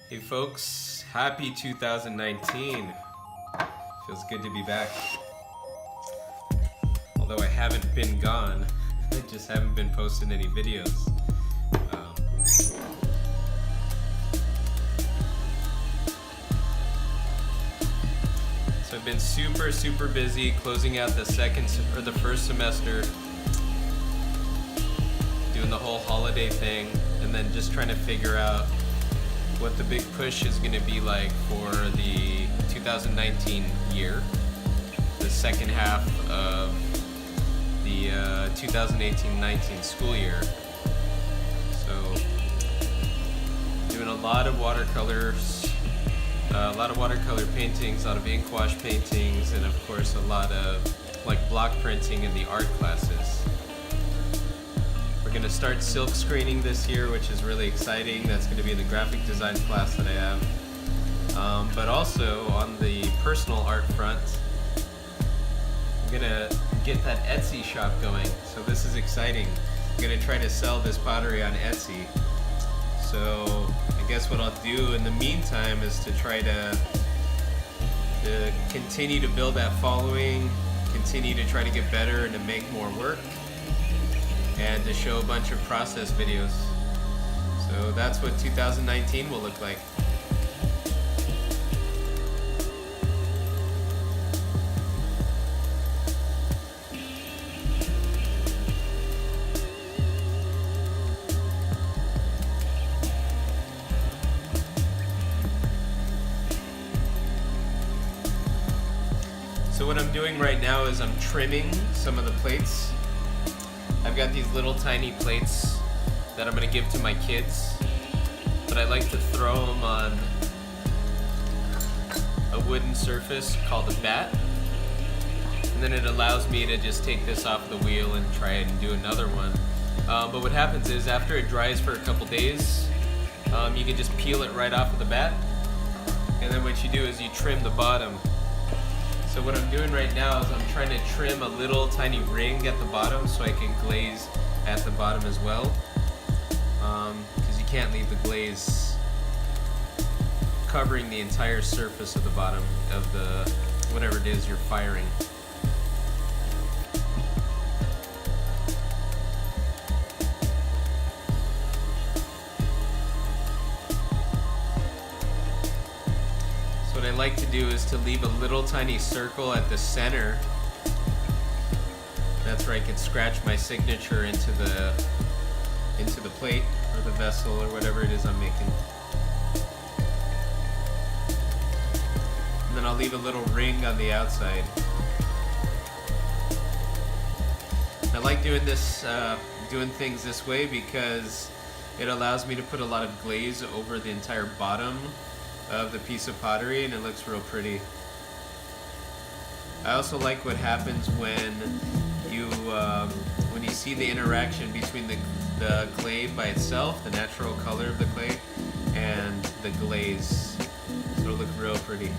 Hey folks, happy 2019. Feels good to be back. Although I haven't been gone, I just haven't been posting any videos. So I've been super busy closing out the first semester, doing the whole holiday thing, and then just trying to figure out what the big push is going to be like for the 2019 year, the second half of the 2018-19 school year. So doing a lot of watercolors, a lot of watercolor paintings, a lot of ink wash paintings, and of course a lot of like block printing in the art classes. We're going to start silk screening this year, which is really exciting. That's going to be in the graphic design class that I have. But also on the personal art front, I'm going to get that Etsy shop going. So this is exciting. I'm going to try to sell this pottery on Etsy. So I guess what I'll do in the meantime is to try to continue to build that following, continue to try to get better and to make more work, and to show a bunch of process videos. So that's what 2019 will look like. So what I'm doing right now is I'm trimming some of the plates. I've got these little tiny plates that I'm going to give to my kids, but I like to throw them on a wooden surface called a bat, and then it allows me to just take this off the wheel and try and do another one. But what happens is after it dries for a couple days, you can just peel it right off of the bat, and then what you do is you trim the bottom. So what I'm doing right now is I'm trying to trim a little tiny ring at the bottom so I can glaze at the bottom as well, because you can't leave the glaze covering the entire surface of the bottom of the whatever it is you're firing. What I like to do is to leave a little tiny circle at the center. That's where I can scratch my signature into the plate or the vessel or whatever it is I'm making. And then I'll leave a little ring on the outside. I like doing things this way because it allows me to put a lot of glaze over the entire bottom of the piece of pottery, and it looks real pretty. I also like what happens when you see the interaction between the clay by itself, the natural color of the clay, and the glaze. So it'll look real pretty.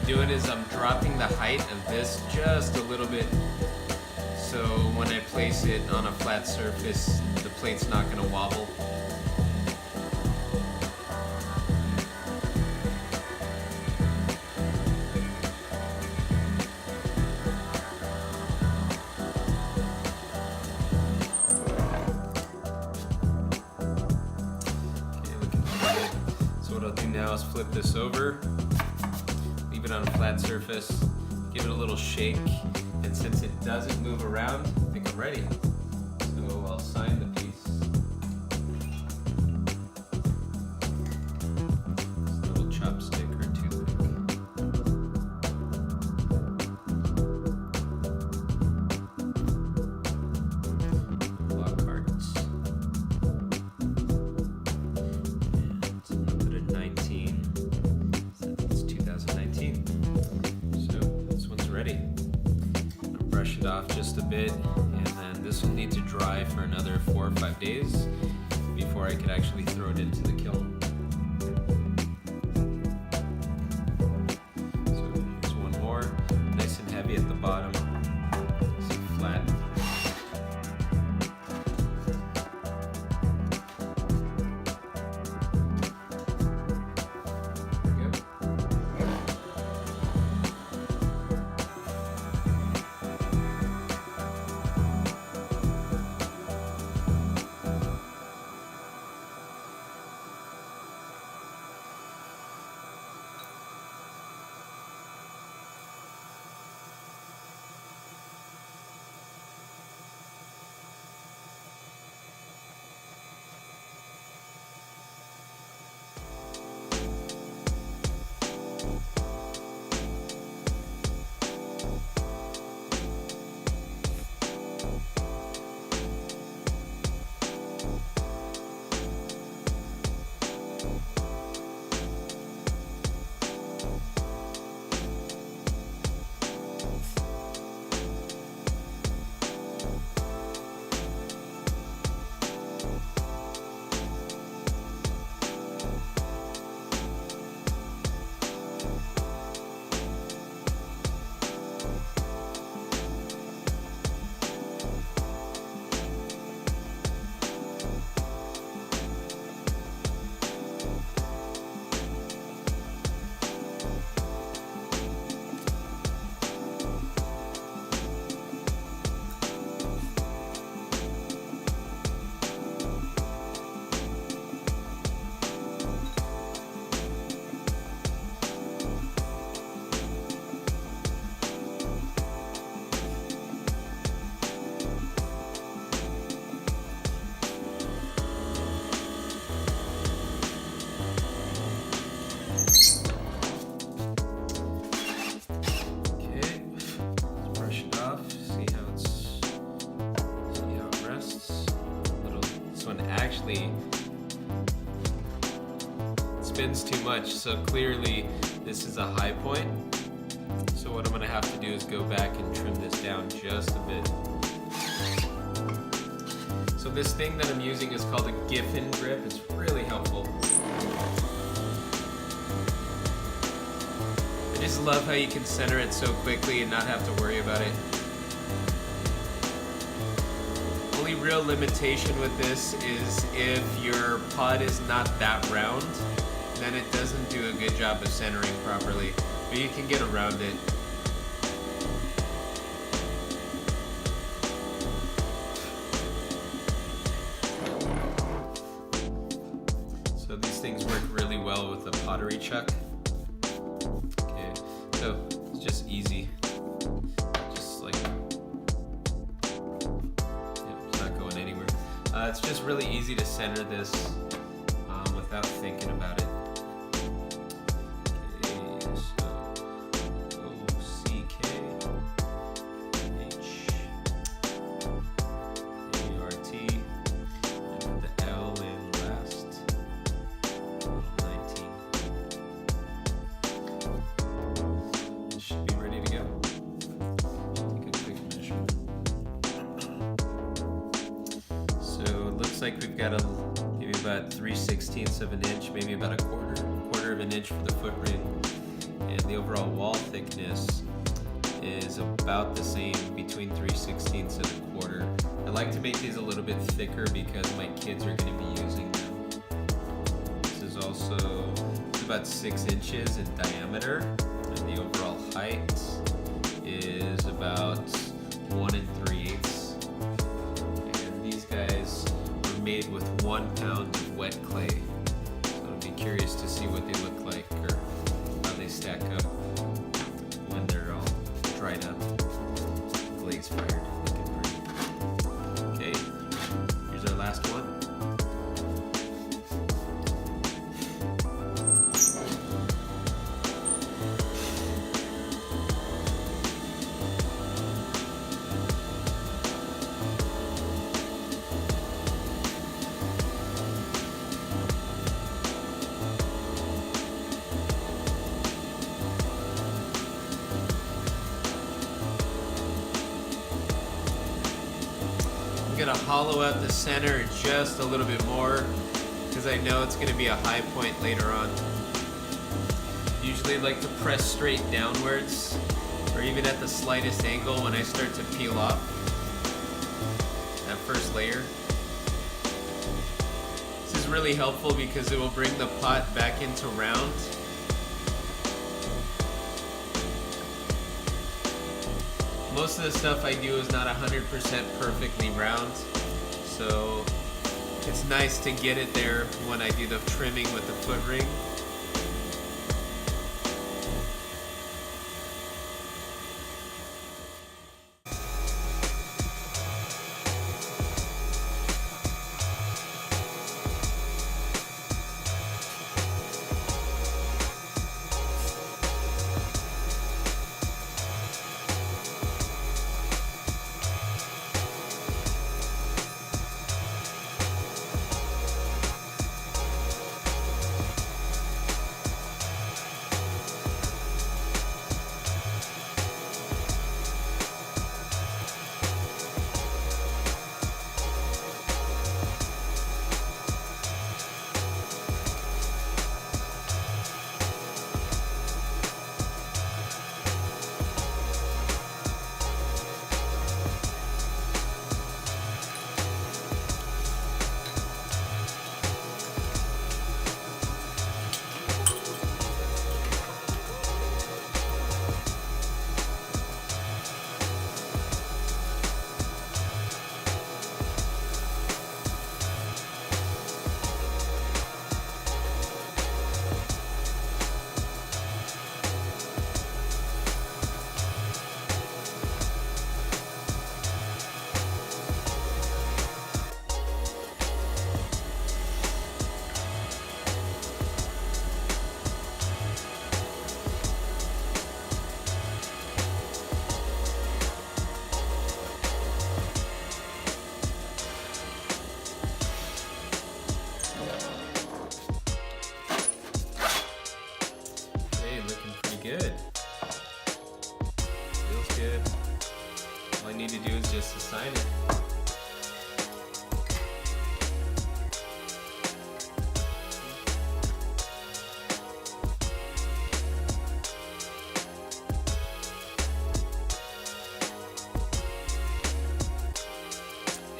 Doing is I'm dropping the height of this just a little bit, so when I place it on a flat surface, the plate's not going to wobble. Okay, looking good. So what I'll do now is flip this over, it on a flat surface, give it a little shake, and since it doesn't move around, I think I'm ready. So I'll sign the piece. Just a little chopstick or toothpick. brush it off just a bit, and then this will need to dry for another 4 or 5 days before I could actually throw it into the kiln. So here's one more, nice and heavy at the bottom, so flat. Actually spins too much, so clearly this is a high point. So what I'm going to have to do is go back and trim this down just a bit. So this thing that I'm using is called a Giffen grip. It's really helpful. I just love how you can center it so quickly and not have to worry about it. Only real limitation with this is if your pod is not that round, then it doesn't do a good job of centering properly, but you can get around it. So these things work really well with a pottery chuck. Okay, so it's just easy. It's just really easy to center this without thinking about it. Okay, so O-C-K-H-A-R-T, and put the L in last, 19. It should be ready to go. Take a quick measurement. Looks like we've got maybe about 3/16 of an inch, maybe about a quarter of an inch for the foot ring, and the overall wall thickness is about the same, between 3/16 and a quarter. I like to make these a little bit thicker because my kids are going to be using them. This is also about 6 inches in diameter, and the overall height is about 1 3/8. And these guys made with 1 pound of wet clay. So I'll be curious to see what they look like or how they stack up when they're all dried up, glaze fired, looking pretty. Okay, here's our last one. gonna hollow out the center just a little bit more because I know it's gonna be a high point later on. Usually like to press straight downwards or even at the slightest angle when I start to peel off that first layer. This is really helpful because it will bring the pot back into round. Most of the stuff I do is not 100% perfectly round, so it's nice to get it there when I do the trimming with the foot ring. Good. Feels good. All I need to do is just assign it.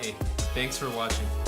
Hey, thanks for watching.